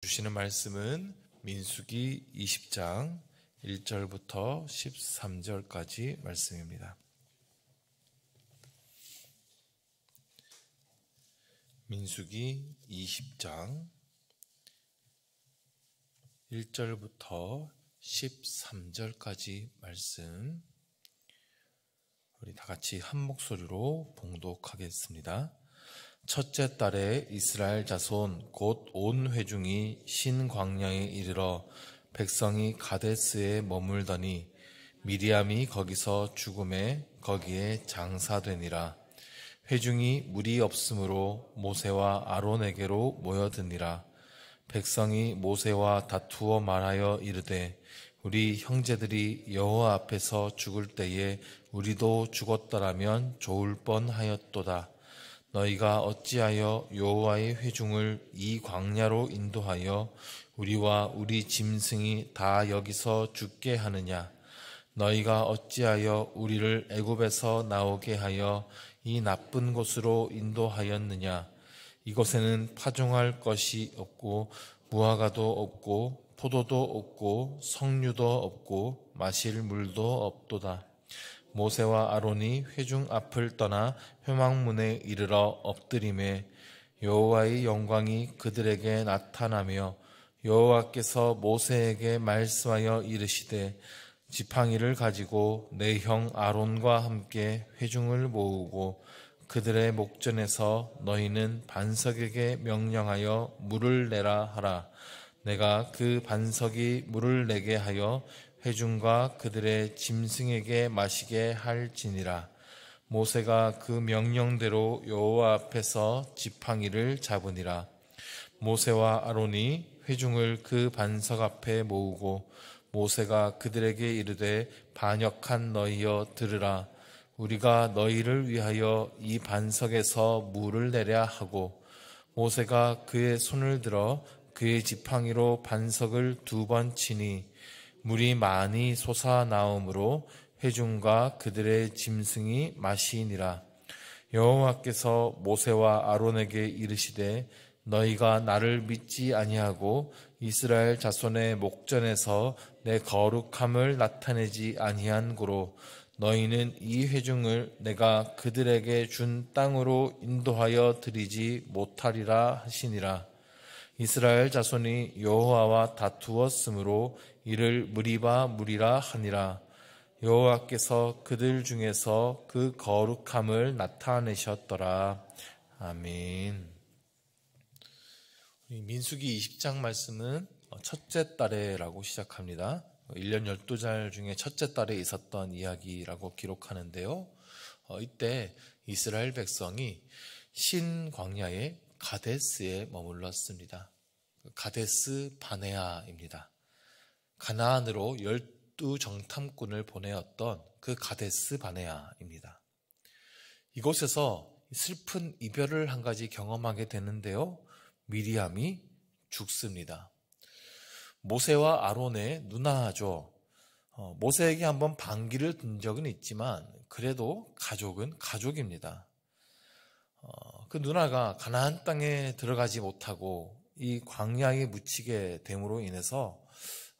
주시는 말씀은 민수기 20장 1절부터 13절까지 말씀입니다. 민수기 20장 1절부터 13절까지 말씀, 우리 다 같이 한 목소리로 봉독하겠습니다. 첫째 달에 이스라엘 자손 곧 온 회중이 신광야에 이르러 백성이 가데스에 머물더니 미리암이 거기서 죽음에 거기에 장사되니라. 회중이 물이 없으므로 모세와 아론에게로 모여드니라. 백성이 모세와 다투어 말하여 이르되 우리 형제들이 여호와 앞에서 죽을 때에 우리도 죽었더라면 좋을 뻔하였도다. 너희가 어찌하여 여호와의 회중을 이 광야로 인도하여 우리와 우리 짐승이 다 여기서 죽게 하느냐? 너희가 어찌하여 우리를 애굽에서 나오게 하여 이 나쁜 곳으로 인도하였느냐? 이곳에는 파종할 것이 없고 무화과도 없고 포도도 없고 석류도 없고 마실 물도 없도다. 모세와 아론이 회중 앞을 떠나 회막문에 이르러 엎드리매 여호와의 영광이 그들에게 나타나며 여호와께서 모세에게 말씀하여 이르시되 지팡이를 가지고 내 형 아론과 함께 회중을 모으고 그들의 목전에서 너희는 반석에게 명령하여 물을 내라 하라. 내가 그 반석이 물을 내게 하여 회중과 그들의 짐승에게 마시게 할지니라. 모세가 그 명령대로 여호와 앞에서 지팡이를 잡으니라. 모세와 아론이 회중을 그 반석 앞에 모으고 모세가 그들에게 이르되 반역한 너희여 들으라. 우리가 너희를 위하여 이 반석에서 물을 내랴 하고 모세가 그의 손을 들어 그의 지팡이로 반석을 2번 치니 물이 많이 솟아나오므로 회중과 그들의 짐승이 마시니라. 여호와께서 모세와 아론에게 이르시되 너희가 나를 믿지 아니하고 이스라엘 자손의 목전에서 내 거룩함을 나타내지 아니한 고로 너희는 이 회중을 내가 그들에게 준 땅으로 인도하여 드리지 못하리라 하시니라. 이스라엘 자손이 여호와와 다투었으므로 이를 무리바 무리라 하니라. 여호와께서 그들 중에서 그 거룩함을 나타내셨더라. 아멘. 민수기 20장 말씀은 첫째 달에라고 시작합니다. 1년 12달 중에 첫째 달에 있었던 이야기라고 기록하는데요. 이때 이스라엘 백성이 신광야의 가데스에 머물렀습니다. 가데스 바네아입니다. 가나안으로 12정탐꾼을 보내었던 그 가데스 바네아입니다. 이곳에서 슬픈 이별을 한 가지 경험하게 되는데요. 미리암이 죽습니다. 모세와 아론의 누나죠. 모세에게 한번 반기를 든 적은 있지만 그래도 가족은 가족입니다. 그 누나가 가나안 땅에 들어가지 못하고 이 광야에 묻히게 됨으로 인해서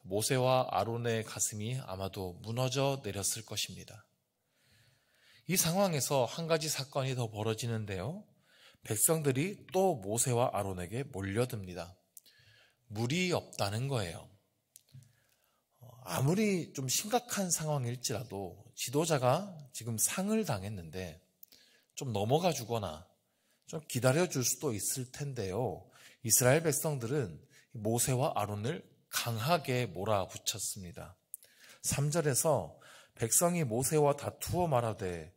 모세와 아론의 가슴이 아마도 무너져 내렸을 것입니다. 이 상황에서 한 가지 사건이 더 벌어지는데요. 백성들이 또 모세와 아론에게 몰려듭니다. 물이 없다는 거예요. 아무리 좀 심각한 상황일지라도 지도자가 지금 상을 당했는데 좀 넘어가 주거나 좀 기다려줄 수도 있을 텐데요. 이스라엘 백성들은 모세와 아론을 강하게 몰아붙였습니다. 3절에서 백성이 모세와 다투어 말하되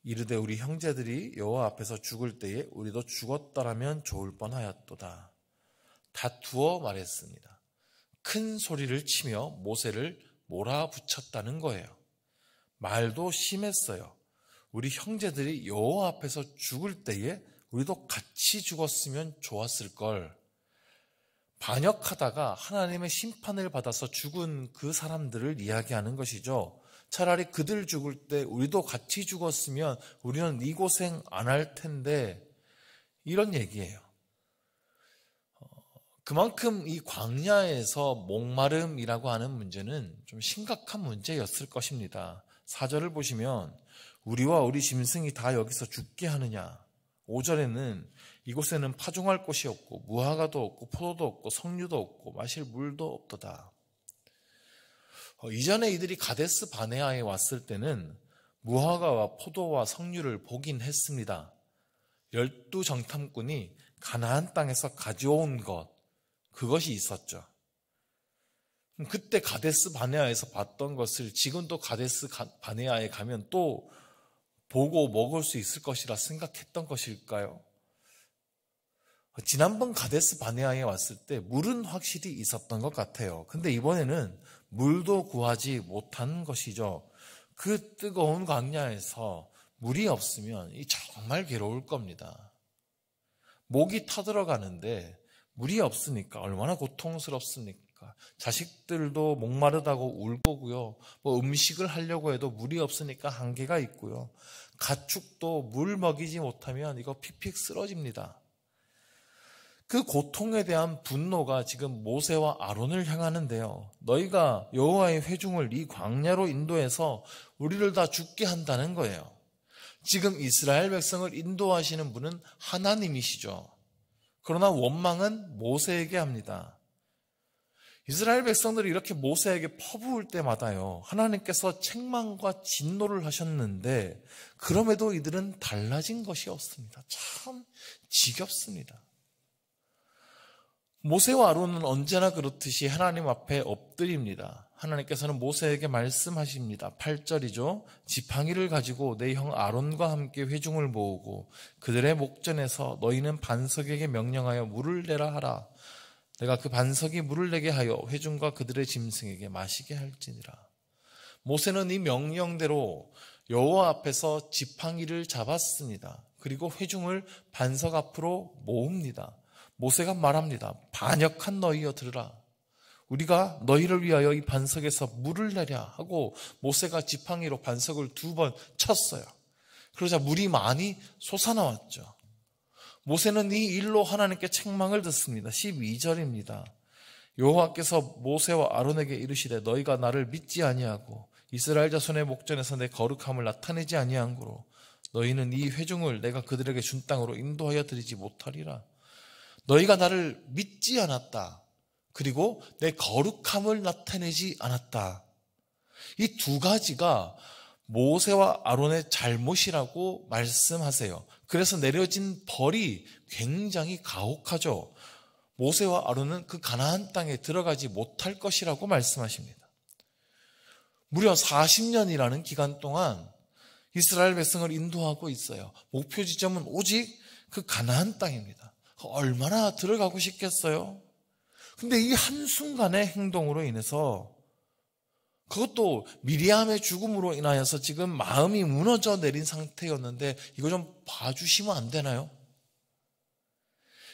이르되 우리 형제들이 여호와 앞에서 죽을 때에 우리도 죽었더라면 좋을 뻔하였도다. 다투어 말했습니다. 큰 소리를 치며 모세를 몰아붙였다는 거예요. 말도 심했어요. 우리 형제들이 여호와 앞에서 죽을 때에 우리도 같이 죽었으면 좋았을 걸. 반역하다가 하나님의 심판을 받아서 죽은 그 사람들을 이야기하는 것이죠. 차라리 그들 죽을 때 우리도 같이 죽었으면 우리는 이 고생 안 할 텐데, 이런 얘기예요. 그만큼 이 광야에서 목마름이라고 하는 문제는 좀 심각한 문제였을 것입니다. 4절을 보시면 우리와 우리 짐승이 다 여기서 죽게 하느냐. 5절에는 이곳에는 파종할 곳이 없고 무화과도 없고 포도도 없고 석류도 없고 마실 물도 없도다. 이전에 이들이 가데스 바네아에 왔을 때는 무화과와 포도와 석류를 보긴 했습니다. 12정탐꾼이 가나안 땅에서 가져온 것, 그것이 있었죠. 그때 가데스 바네아에서 봤던 것을 지금도 가데스 바네아에 가면 또 보고 먹을 수 있을 것이라 생각했던 것일까요? 지난번 가데스 바네아에 왔을 때 물은 확실히 있었던 것 같아요. 근데 이번에는 물도 구하지 못한 것이죠. 그 뜨거운 광야에서 물이 없으면 정말 괴로울 겁니다. 목이 타들어가는데 물이 없으니까 얼마나 고통스럽습니까? 자식들도 목마르다고 울 거고요. 음식을 하려고 해도 물이 없으니까 한계가 있고요. 가축도 물 먹이지 못하면 이거 픽픽 쓰러집니다. 그 고통에 대한 분노가 지금 모세와 아론을 향하는데요. 너희가 여호와의 회중을 이 광야로 인도해서 우리를 다 죽게 한다는 거예요. 지금 이스라엘 백성을 인도하시는 분은 하나님이시죠. 그러나 원망은 모세에게 합니다. 이스라엘 백성들이 이렇게 모세에게 퍼부을 때마다요, 하나님께서 책망과 진노를 하셨는데 그럼에도 이들은 달라진 것이 없습니다. 참 지겹습니다. 모세와 아론은 언제나 그렇듯이 하나님 앞에 엎드립니다. 하나님께서는 모세에게 말씀하십니다. 8절이죠. 지팡이를 가지고 내 형 아론과 함께 회중을 모으고 그들의 목전에서 너희는 반석에게 명령하여 물을 내라 하라. 내가 그 반석이 물을 내게 하여 회중과 그들의 짐승에게 마시게 할지니라. 모세는 이 명령대로 여호와 앞에서 지팡이를 잡았습니다. 그리고 회중을 반석 앞으로 모읍니다. 모세가 말합니다. 반역한 너희여 들으라. 우리가 너희를 위하여 이 반석에서 물을 내랴 하고 모세가 지팡이로 반석을 2번 쳤어요. 그러자 물이 많이 솟아나왔죠. 모세는 이 일로 하나님께 책망을 듣습니다. 12절입니다. 여호와께서 모세와 아론에게 이르시되 너희가 나를 믿지 아니하고 이스라엘 자손의 목전에서 내 거룩함을 나타내지 아니한 고로 너희는 이 회중을 내가 그들에게 준 땅으로 인도하여 드리지 못하리라. 너희가 나를 믿지 않았다. 그리고 내 거룩함을 나타내지 않았다. 이 2가지가 모세와 아론의 잘못이라고 말씀하세요. 그래서 내려진 벌이 굉장히 가혹하죠. 모세와 아론은 그 가나안 땅에 들어가지 못할 것이라고 말씀하십니다. 무려 40년이라는 기간 동안 이스라엘 백성을 인도하고 있어요. 목표 지점은 오직 그 가나안 땅입니다. 얼마나 들어가고 싶겠어요? 근데 이 한순간의 행동으로 인해서, 그것도 미리암의 죽음으로 인하여서 지금 마음이 무너져 내린 상태였는데 이거 좀 봐주시면 안 되나요?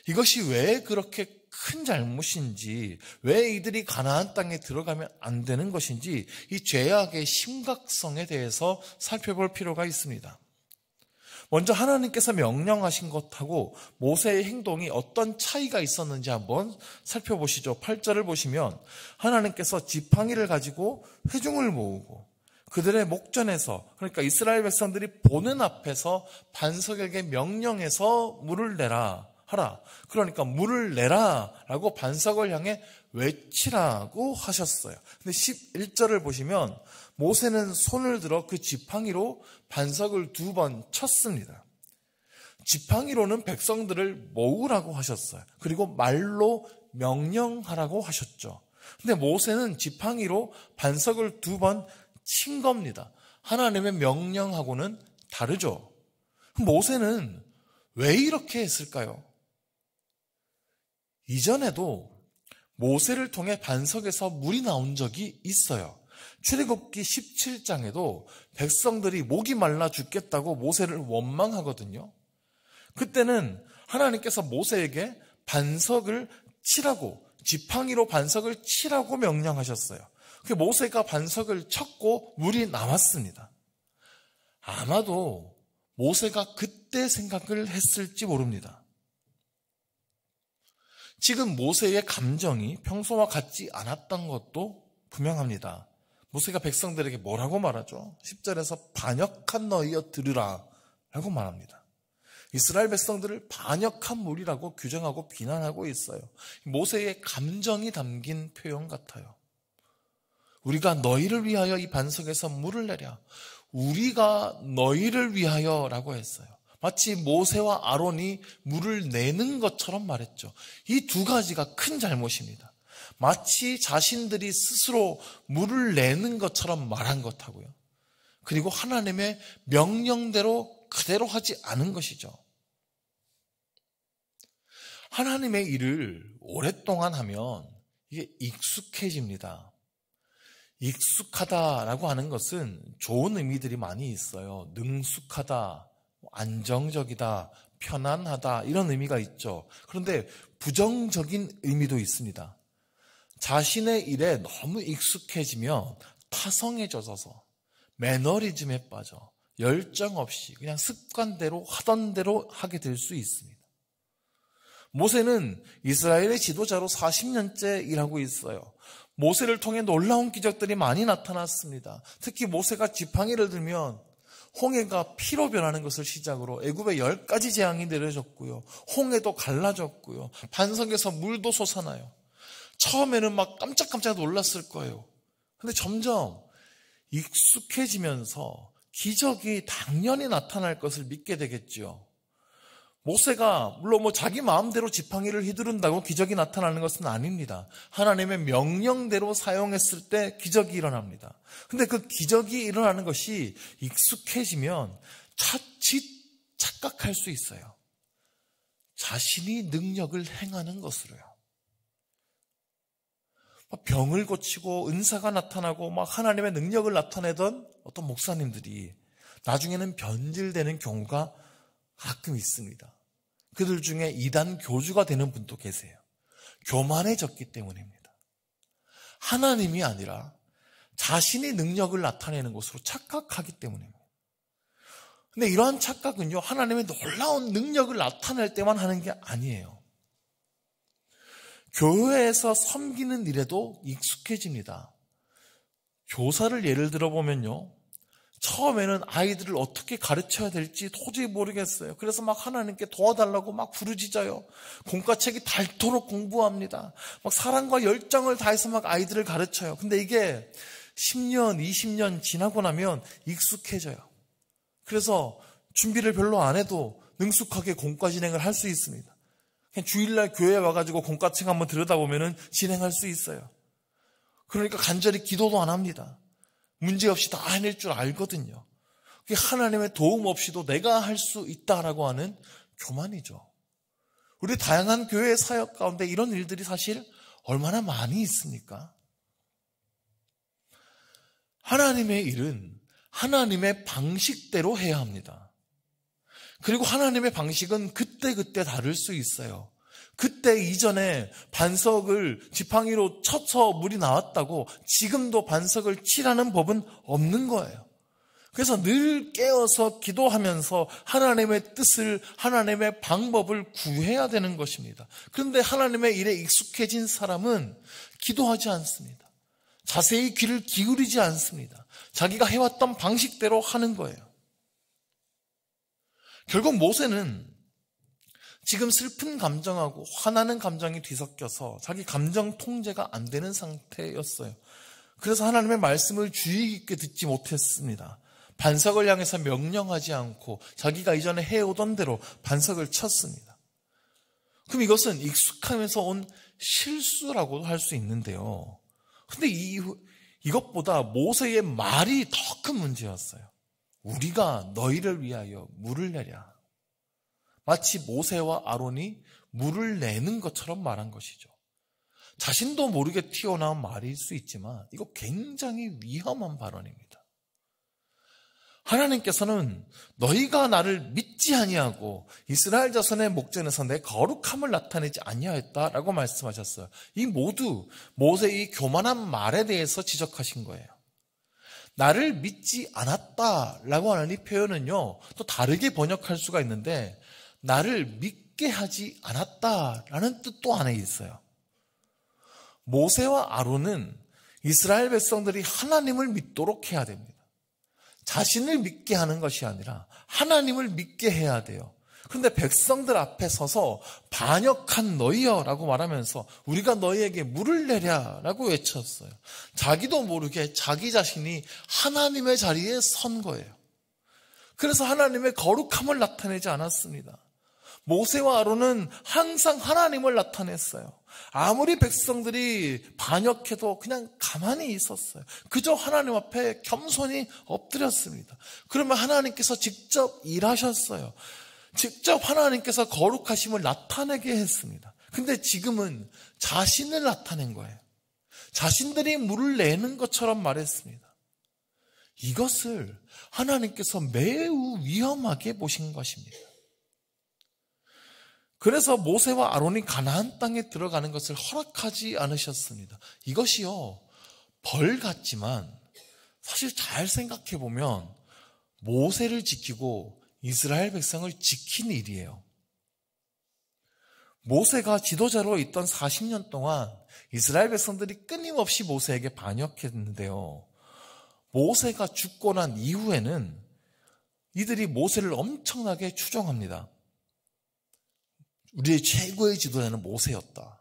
이것이 왜 그렇게 큰 잘못인지, 왜 이들이 가나안 땅에 들어가면 안 되는 것인지, 이 죄악의 심각성에 대해서 살펴볼 필요가 있습니다. 먼저 하나님께서 명령하신 것하고 모세의 행동이 어떤 차이가 있었는지 한번 살펴보시죠. 8절을 보시면 하나님께서 지팡이를 가지고 회중을 모으고 그들의 목전에서, 그러니까 이스라엘 백성들이 보는 앞에서 반석에게 명령해서 물을 내라 하라. 그러니까 물을 내라 라고 반석을 향해 외치라고 하셨어요. 근데 11절을 보시면 모세는 손을 들어 그 지팡이로 반석을 2번 쳤습니다. 지팡이로는 백성들을 모으라고 하셨어요. 그리고 말로 명령하라고 하셨죠. 근데 모세는 지팡이로 반석을 2번 친 겁니다. 하나님의 명령하고는 다르죠. 모세는 왜 이렇게 했을까요? 이전에도 모세를 통해 반석에서 물이 나온 적이 있어요. 출애굽기 17장에도 백성들이 목이 말라 죽겠다고 모세를 원망하거든요. 그때는 하나님께서 모세에게 반석을 치라고, 지팡이로 반석을 치라고 명령하셨어요. 그 모세가 반석을 쳤고 물이 나왔습니다. 아마도 모세가 그때 생각을 했을지 모릅니다. 지금 모세의 감정이 평소와 같지 않았던 것도 분명합니다. 모세가 백성들에게 뭐라고 말하죠? 10절에서 반역한 너희여 들으라 라고 말합니다. 이스라엘 백성들을 반역한 무리라고 규정하고 비난하고 있어요. 모세의 감정이 담긴 표현 같아요. 우리가 너희를 위하여 이 반석에서 물을 내랴. 우리가 너희를 위하여 라고 했어요. 마치 모세와 아론이 물을 내는 것처럼 말했죠. 이 두 가지가 큰 잘못입니다. 마치 자신들이 스스로 물을 내는 것처럼 말한 것하고요. 그리고 하나님의 명령대로 그대로 하지 않은 것이죠. 하나님의 일을 오랫동안 하면 이게 익숙해집니다. 익숙하다라고 하는 것은 좋은 의미들이 많이 있어요. 능숙하다, 안정적이다, 편안하다 이런 의미가 있죠. 그런데 부정적인 의미도 있습니다. 자신의 일에 너무 익숙해지면 타성해져서 매너리즘에 빠져 열정 없이 그냥 습관대로 하던 대로 하게 될 수 있습니다. 모세는 이스라엘의 지도자로 40년째 일하고 있어요. 모세를 통해 놀라운 기적들이 많이 나타났습니다. 특히 모세가 지팡이를 들면 홍해가 피로 변하는 것을 시작으로 애굽에 10가지 재앙이 내려졌고요. 홍해도 갈라졌고요. 반석에서 물도 솟아나요. 처음에는 막 깜짝깜짝 놀랐을 거예요. 근데 점점 익숙해지면서 기적이 당연히 나타날 것을 믿게 되겠죠. 모세가 물론 자기 마음대로 지팡이를 휘두른다고 기적이 나타나는 것은 아닙니다. 하나님의 명령대로 사용했을 때 기적이 일어납니다. 근데 그 기적이 일어나는 것이 익숙해지면 자칫 착각할 수 있어요. 자신이 능력을 행하는 것으로요. 병을 고치고 은사가 나타나고 하나님의 능력을 나타내던 어떤 목사님들이 나중에는 변질되는 경우가 가끔 있습니다. 그들 중에 이단 교주가 되는 분도 계세요. 교만해졌기 때문입니다. 하나님이 아니라 자신이 능력을 나타내는 것으로 착각하기 때문입니다. 근데 이러한 착각은요, 하나님의 놀라운 능력을 나타낼 때만 하는 게 아니에요. 교회에서 섬기는 일에도 익숙해집니다. 교사를 예를 들어보면요, 처음에는 아이들을 어떻게 가르쳐야 될지 도저히 모르겠어요. 그래서 하나님께 도와달라고 부르짖어요. 공과책이 닳도록 공부합니다. 사랑과 열정을 다해서 아이들을 가르쳐요. 근데 이게 10년, 20년 지나고 나면 익숙해져요. 그래서 준비를 별로 안 해도 능숙하게 공과 진행을 할 수 있습니다. 그냥 주일날 교회에 와가지고 공과책 한번 들여다보면 진행할 수 있어요. 그러니까 간절히 기도도 안 합니다. 문제없이 다 해낼 줄 알거든요. 그게 하나님의 도움 없이도 내가 할 수 있다라고 하는 교만이죠. 우리 다양한 교회의 사역 가운데 이런 일들이 사실 얼마나 많이 있습니까? 하나님의 일은 하나님의 방식대로 해야 합니다. 그리고 하나님의 방식은 그때그때 다를 수 있어요. 그때 이전에 반석을 지팡이로 쳐서 물이 나왔다고 지금도 반석을 치라는 법은 없는 거예요. 그래서 늘 깨어서 기도하면서 하나님의 뜻을, 하나님의 방법을 구해야 되는 것입니다. 그런데 하나님의 일에 익숙해진 사람은 기도하지 않습니다. 자세히 귀를 기울이지 않습니다. 자기가 해왔던 방식대로 하는 거예요. 결국 모세는 지금 슬픈 감정하고 화나는 감정이 뒤섞여서 자기 감정 통제가 안 되는 상태였어요. 그래서 하나님의 말씀을 주의 깊게 듣지 못했습니다. 반석을 향해서 명령하지 않고 자기가 이전에 해오던 대로 반석을 쳤습니다. 그럼 이것은 익숙하면서 온 실수라고도 할 수 있는데요. 근데 이것보다 모세의 말이 더 큰 문제였어요. 우리가 너희를 위하여 물을 내랴. 마치 모세와 아론이 물을 내는 것처럼 말한 것이죠. 자신도 모르게 튀어나온 말일 수 있지만 이거 굉장히 위험한 발언입니다. 하나님께서는 너희가 나를 믿지 아니하고 이스라엘 자손의 목전에서 내 거룩함을 나타내지 아니하였다라고 말씀하셨어요. 이 모두 모세의 교만한 말에 대해서 지적하신 거예요. 나를 믿지 않았다라고 하는 이 표현은요, 또 다르게 번역할 수가 있는데 나를 믿게 하지 않았다라는 뜻도 안에 있어요. 모세와 아론은 이스라엘 백성들이 하나님을 믿도록 해야 됩니다. 자신을 믿게 하는 것이 아니라 하나님을 믿게 해야 돼요. 그런데 백성들 앞에 서서 반역한 너희여라고 말하면서 우리가 너희에게 물을 내랴라고 외쳤어요. 자기도 모르게 자기 자신이 하나님의 자리에 선 거예요. 그래서 하나님의 거룩함을 나타내지 않았습니다. 모세와 아론은 항상 하나님을 나타냈어요. 아무리 백성들이 반역해도 그냥 가만히 있었어요. 그저 하나님 앞에 겸손히 엎드렸습니다. 그러면 하나님께서 직접 일하셨어요. 직접 하나님께서 거룩하심을 나타내게 했습니다. 근데 지금은 자신을 나타낸 거예요. 자신들이 물을 내는 것처럼 말했습니다. 이것을 하나님께서 매우 위험하게 보신 것입니다. 그래서 모세와 아론이 가나안 땅에 들어가는 것을 허락하지 않으셨습니다. 이것이요, 벌 같지만 사실 잘 생각해 보면 모세를 지키고 이스라엘 백성을 지킨 일이에요. 모세가 지도자로 있던 40년 동안 이스라엘 백성들이 끊임없이 모세에게 반역했는데요. 모세가 죽고 난 이후에는 이들이 모세를 엄청나게 추종합니다. 우리의 최고의 지도자는 모세였다.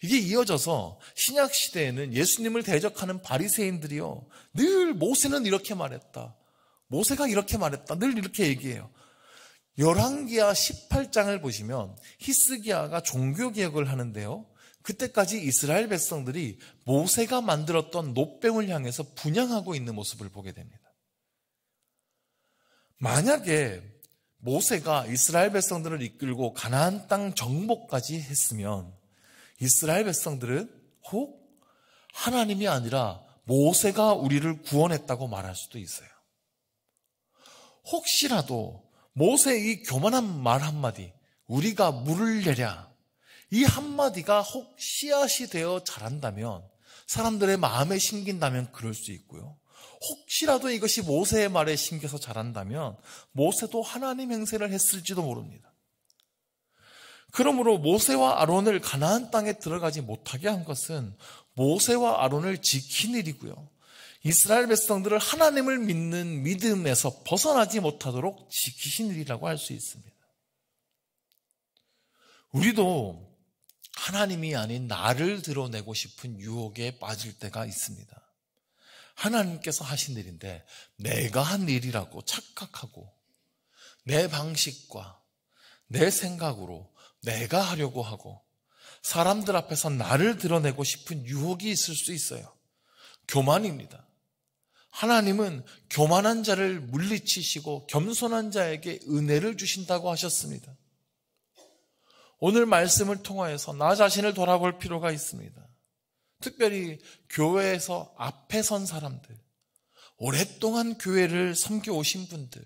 이게 이어져서 신약 시대에는 예수님을 대적하는 바리새인들이요, 늘 모세는 이렇게 말했다, 모세가 이렇게 말했다, 늘 이렇게 얘기해요. 열왕기하 18장을 보시면 히스기야가 종교개혁을 하는데요, 그때까지 이스라엘 백성들이 모세가 만들었던 놋뱀을 향해서 분향하고 있는 모습을 보게 됩니다. 만약에 모세가 이스라엘 백성들을 이끌고 가나안 땅 정복까지 했으면 이스라엘 백성들은 혹 하나님이 아니라 모세가 우리를 구원했다고 말할 수도 있어요. 혹시라도 모세의 이 교만한 말 한마디, 우리가 물을 내랴, 이 한마디가 혹 씨앗이 되어 자란다면, 사람들의 마음에 심긴다면 그럴 수 있고요. 혹시라도 이것이 모세의 말에 심겨서 자란다면 모세도 하나님 행세를 했을지도 모릅니다. 그러므로 모세와 아론을 가나안 땅에 들어가지 못하게 한 것은 모세와 아론을 지킨 일이고요, 이스라엘 백성들을 하나님을 믿는 믿음에서 벗어나지 못하도록 지키신 일이라고 할 수 있습니다. 우리도 하나님이 아닌 나를 드러내고 싶은 유혹에 빠질 때가 있습니다. 하나님께서 하신 일인데 내가 한 일이라고 착각하고 내 방식과 내 생각으로 내가 하려고 하고 사람들 앞에서 나를 드러내고 싶은 유혹이 있을 수 있어요. 교만입니다. 하나님은 교만한 자를 물리치시고 겸손한 자에게 은혜를 주신다고 하셨습니다. 오늘 말씀을 통하여서 나 자신을 돌아볼 필요가 있습니다. 특별히 교회에서 앞에 선 사람들, 오랫동안 교회를 섬겨오신 분들,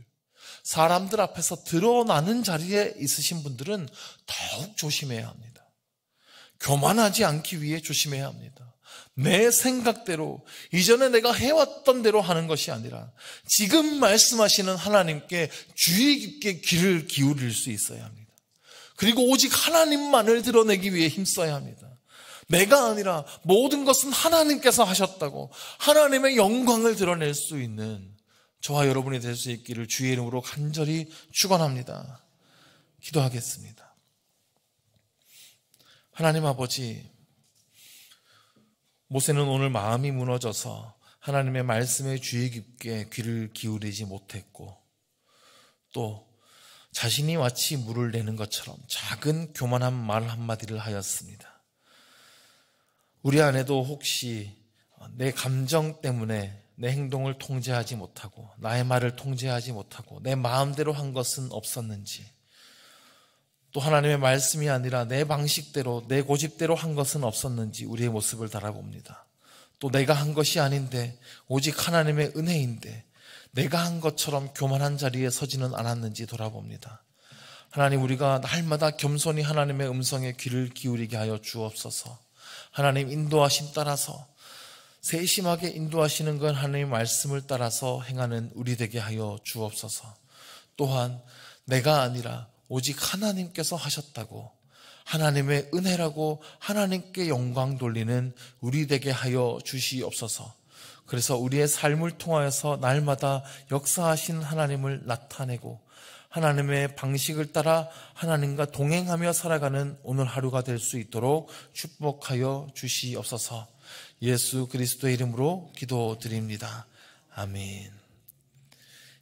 사람들 앞에서 드러나는 자리에 있으신 분들은 더욱 조심해야 합니다. 교만하지 않기 위해 조심해야 합니다. 내 생각대로, 이전에 내가 해왔던 대로 하는 것이 아니라 지금 말씀하시는 하나님께 주의 깊게 귀를 기울일 수 있어야 합니다. 그리고 오직 하나님만을 드러내기 위해 힘써야 합니다. 내가 아니라 모든 것은 하나님께서 하셨다고 하나님의 영광을 드러낼 수 있는 저와 여러분이 될 수 있기를 주의 이름으로 간절히 축원합니다. 기도하겠습니다. 하나님 아버지, 모세는 오늘 마음이 무너져서 하나님의 말씀에 주의 깊게 귀를 기울이지 못했고, 또 자신이 마치 물을 내는 것처럼 작은 교만한 말 한마디를 하였습니다. 우리 안에도 혹시 내 감정 때문에 내 행동을 통제하지 못하고 나의 말을 통제하지 못하고 내 마음대로 한 것은 없었는지, 또 하나님의 말씀이 아니라 내 방식대로 내 고집대로 한 것은 없었는지 우리의 모습을 달아봅니다. 또 내가 한 것이 아닌데 오직 하나님의 은혜인데 내가 한 것처럼 교만한 자리에 서지는 않았는지 돌아봅니다. 하나님, 우리가 날마다 겸손히 하나님의 음성에 귀를 기울이게 하여 주옵소서. 하나님 인도하심 따라서, 세심하게 인도하시는 건 하나님의 말씀을 따라서 행하는 우리 되게 하여 주옵소서. 또한 내가 아니라 오직 하나님께서 하셨다고, 하나님의 은혜라고 하나님께 영광 돌리는 우리 되게 하여 주시옵소서. 그래서 우리의 삶을 통하여서 날마다 역사하신 하나님을 나타내고 하나님의 방식을 따라 하나님과 동행하며 살아가는 오늘 하루가 될 수 있도록 축복하여 주시옵소서. 예수 그리스도의 이름으로 기도드립니다. 아멘.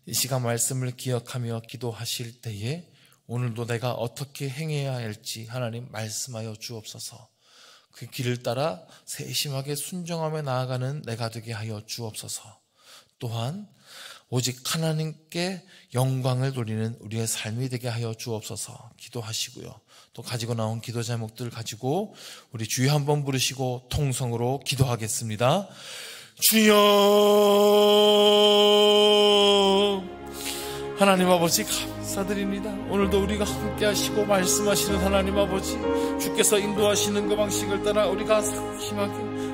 이 시간 말씀을 기억하며 기도하실 때에 오늘도 내가 어떻게 행해야 할지 하나님 말씀하여 주옵소서. 그 길을 따라 세심하게 순종하며 나아가는 내가 되게 하여 주옵소서. 또한 오직 하나님께 영광을 돌리는 우리의 삶이 되게 하여 주옵소서. 기도하시고요. 또 가지고 나온 기도 제목들 가지고 우리 주여 한번 부르시고 통성으로 기도하겠습니다. 주여, 하나님 아버지 감사드립니다. 오늘도 우리가 함께 하시고 말씀하시는 하나님 아버지, 주께서 인도하시는 그 방식을 따라 우리가 힘하게